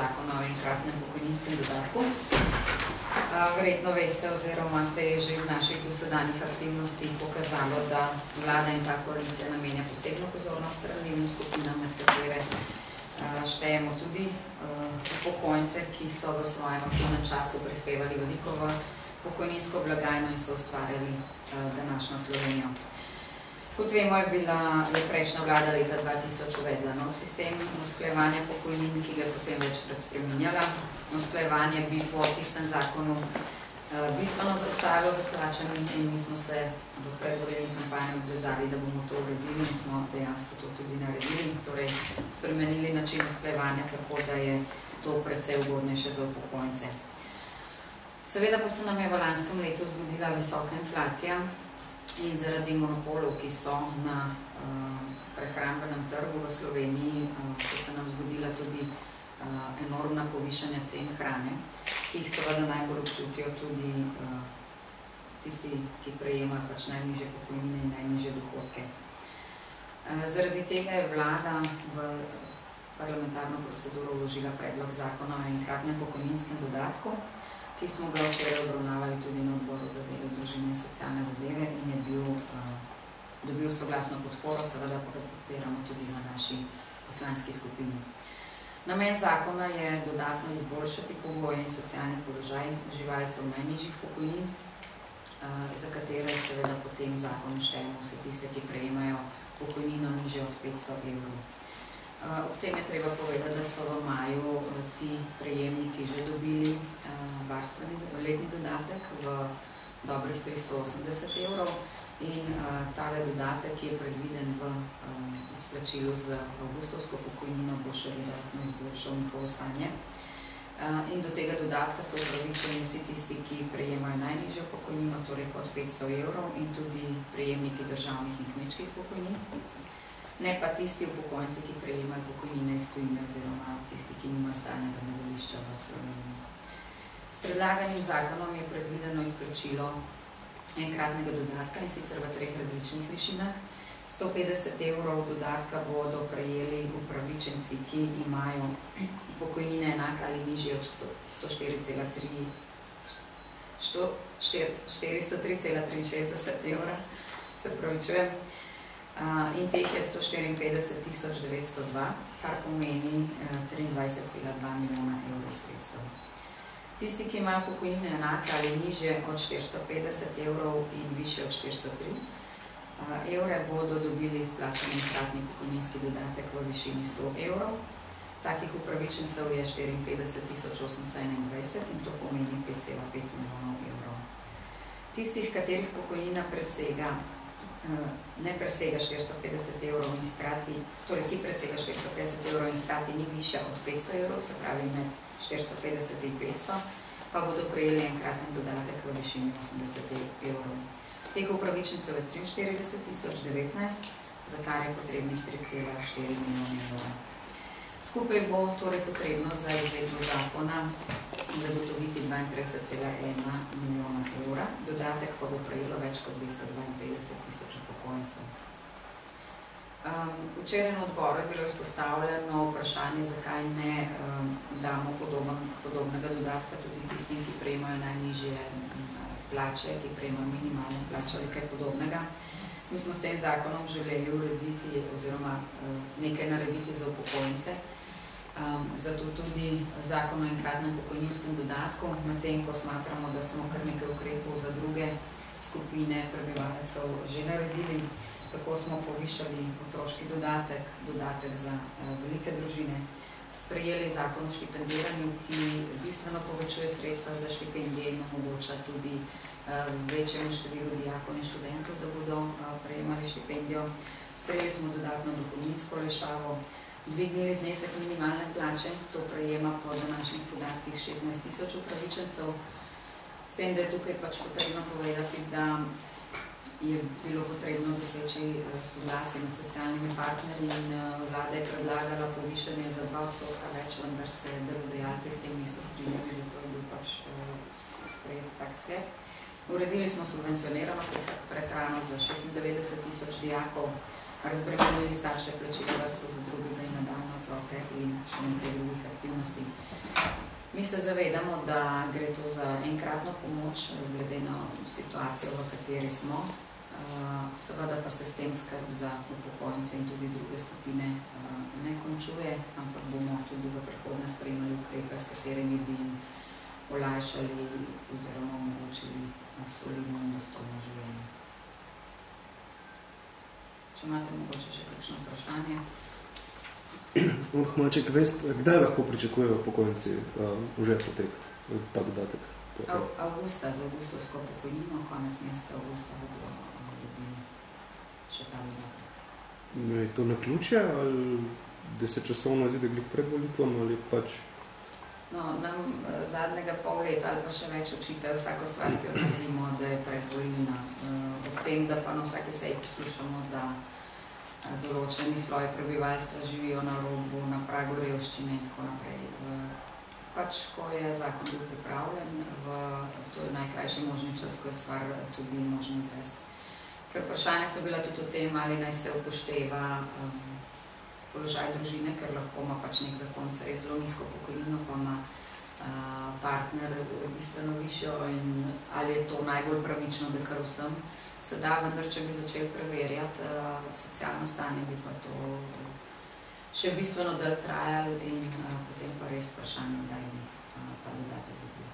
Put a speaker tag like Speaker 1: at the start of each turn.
Speaker 1: Zakona o enkratnem pokojninskem dodatku. Verjetno veste, oziroma se je že iz naših dosedanjih aktivnosti pokazalo, da vlada in ta koalicija namenja posebno pozornost ranljivim skupinam, med katere štejemo tudi upokojence, ki so v svojem aktivnem času prispevali veliko v pokojninsko blagajno in so ustvarjali današnjo Slovenijo. Kot vemo, je prejšnja vlada leta 2000 uvedla nov sistem usklajevanja pokojnin, ki ga je potem večkrat spreminjala. Usklajevanje bi po tistem zakonu bistveno zaostajalo za plačami in mi smo se v predvolilni kampanji obvezali, da bomo to uredili in smo dejansko to tudi naredili, torej spremenili način usklajevanja tako, da je to precej ugodnejše za upokojence. Seveda pa se nam je v lanskem letu zgodila visoka inflacija in zaradi monopolov, ki so na prehrambenem trgu v Sloveniji, so se nam zgodila tudi enormna povišanja cen hrane, ki jih seveda najbolj občutijo tudi tisti, ki prejemajo pač najnižje pokojnine in najnižje dohodke. Zaradi tega je vlada v parlamentarno proceduro vložila predlog zakona o enkratnem pokojninskem dodatku, ki smo ga včeraj obravnavali tudi na odboru za delo, družine in socialne zadeve in je dobil soglasno podporo, seveda pa ga podpiramo tudi na naši poslanski skupini. Namen zakona je dodatno izboljšati pogoje in socialni položaj uživalcev najnižjih pokojnin, za katere seveda potem zakonu štejemo vse tiste, ki prejemajo pokojnino nižje od 500 evrov. Ob tem je treba povedati, da so v maju ti prejemniki že dobili varstveni letni dodatek v dobrih 380 evrov in tale dodatek je predviden v izplačilu z avgustovsko pokojnino, bo še dodatno izboljšal njihovo stanje. In do tega dodatka so upravičeni vsi tisti, ki prejemajo najnižjo pokojnino, torej pod 500 evrov in tudi prejemniki državnih in kmečkih pokojnin. Ne pa tisti upokojenci, ki prejemajo pokojnine iz tujine oziroma tisti, ki nimajo stalnega bivališča v Sloveniji. S predlaganim zakonom je predvideno izplačilo enkratnega dodatka in sicer v 3 različnih višinah. 150 evrov dodatka bodo prejeli upravičenci, ki imajo pokojnine enake ali nižje od 403,63 evra, se pravičujem. In teh je 154 902, kar pomeni 23,2 milijona evrov sredstev. Tisti, ki imajo pokojnine enake ali nižje od 450 evrov in više od 403 evre, bodo dobili izplačan enkratni pokojninski dodatek v višini 100 evrov. Takih upravičencev je 54 821 in to pomeni 5,5 milijonov evrov. Tistih, katerih pokojnina ne presega 450 evrov in hkrati, torej ki presega 450 evrov in hkrati ni višja od 500 evrov, se pravi med 450 in 500, pa bodo prejeli enkratni dodatek v višini 80 evrov. Teh upravičencev je 43 019, za kar je potrebnih 3,4 milijona evrov. Skupaj bo torej potrebno za izvedbo zakona zagotoviti 32,1 milijona evra, dodatek pa bo prejelo več kot 252 000 upokojencev. Včeraj na odboru je bilo izpostavljeno vprašanje, zakaj ne damo podobnega dodatka tudi tistim, ki prejemajo najnižje plače, ki prejemajo minimalne plače ali kaj podobnega. Mi smo s tem zakonom želeli urediti oziroma nekaj narediti za upokojence, zato tudi zakon o enkratnem pokojninskem dodatku, medtem ko smatramo, da smo kar nekaj ukrepov za druge skupine prebivalcev že naredili. Tako smo povišali otroški dodatek, dodatek za velike družine, sprejeli zakon o štipendiranju, ki bistveno povečuje sredstva za štipendije in omogoča tudi večjemu številu dijakov in študentov, da bodo prejemali štipendijo. Sprejeli smo dodatno dohodninsko olajšavo, dvignili znesek minimalne plače, to prejema po današnjih podatkih 16 000 upravičencev. S tem, da je tukaj pač potrebno povedati, da je bilo potrebno doseči soglasje med socialnimi partnerji in vlada je predlagala povišanje za 2% več, vendar se delodajalci s tem niso strinjali, zato je bil pač sprejet tak sklep. Uredili smo subvencionirano prehrano za 96 000 dijakov, razbremenili starše plačila vrtcev za drugega in nadaljnje otroke in še nekaj drugih aktivnosti. Mi se zavedamo, da gre to za enkratno pomoč, glede na situacijo, v kateri smo. Seveda pa se s tem skrb za upokojence in tudi druge skupine ne končuje, ampak bomo tudi v prihodnje sprejemali ukrepe, s katerimi bi jim olajšali oziroma omogočili solidno in dostojno življenje. Če imate mogoče še kakšno vprašanje?
Speaker 2: Maček, veste, kdaj lahko pričakujejo pokojnici že potek, ta dodatek?
Speaker 1: Avgusta, z avgustovsko pokojnino, konec meseca avgusta bodo dobili še ta dodatek.
Speaker 2: Je to naključje ali da se časovno izide glih pred volitvami ali pač?
Speaker 1: No, nam zadnjega pol leta ali pa še več očitajo vsako stvar, ki jo naredimo, da je predvolilna. Ob tem, da pa na vsake seji poslušamo, da določeni sloji prebivalstva živijo na robu, na pragu revščine in tako naprej. Pač, ko je zakon bil pripravljen, to je najkrajši možni čas, ko je stvar tudi možno izvesti. Ker vprašanja so bila tudi o tem, ali naj se upošteva položaj družine, ker lahko ima pač nek zakonca res zelo nizko pokojnino, pa ima partner bistveno višjo in ali je to najbolj pravično, da kar vsem se da, vendar če bi začeli preverjati socialno stanje, bi pa to še bistveno dalj trajali in potem pa res vprašanje, kdaj bi ta dodatek dobil.